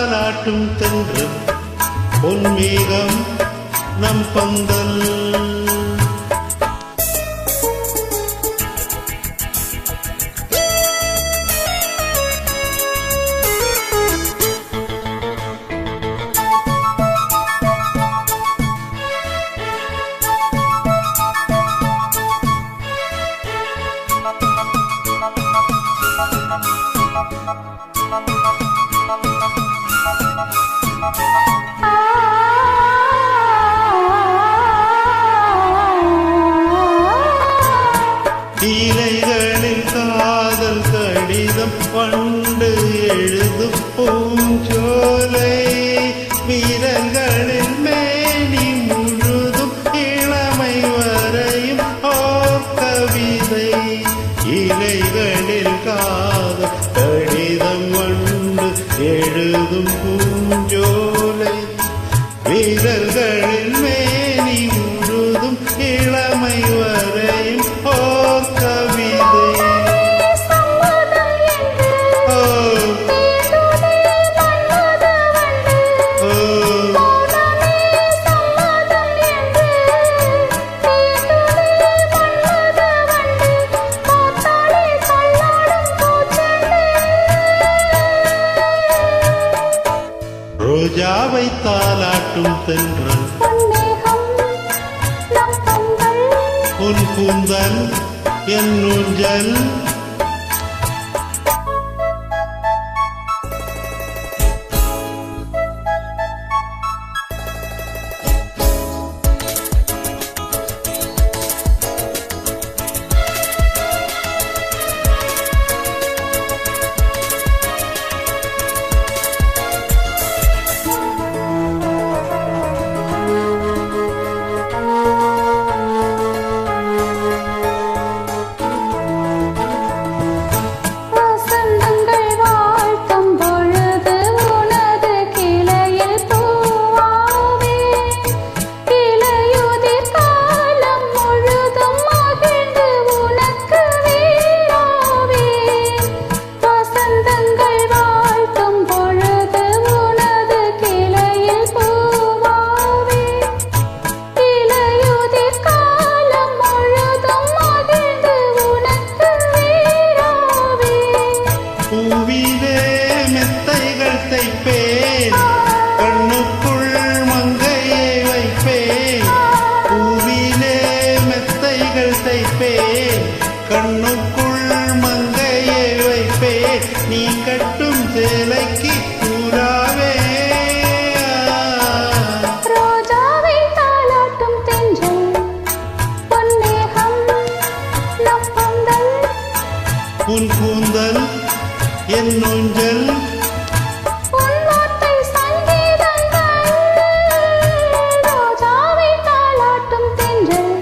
தாலாட்டும் தென்றல் பொன்மேகம் நம் பந்தல். இலைகளில் காதல் கடிதம் பண்டு எழுதும் பூஞ்சோலை, வீரர்களில் மேனி முழுதும் இளமை வரையும் ஓர் கவிதை. இலைகளில் காதல் கடிதம் பண்டு எழுதும் பூஞ்சோலை, வீரர்களில் மேனி முழுதும் இளமை வரையும் ஓர் கவிதை. ரோஜாவை தாலாட்டும் தென்றல் உன் கூந்தல் என் ஊஞ்சல். பூவிலே மெத்தைகள் தைப்பேன், கண்ணுக்குள் மங்கையை வைப்பேன். பூவிலே மெத்தைகள் தைப்பேன், கண்ணுக்குள் மங்கையை வைப்பேன். நீ கட்டும் சேலைக்கு கூறாவே. ரோஜாவை தாலாட்டும் தென்றல் பொன்மேகம் நம் பந்தல் உன் கூந்தல் என் ஊஞ்சல். உன்வார்த்தை சங்கீதங்கள் ரோஜாவை தாலாட்டும் தென்றல்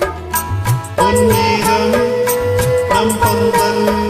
பொன்மேகம் நம் பந்தல்.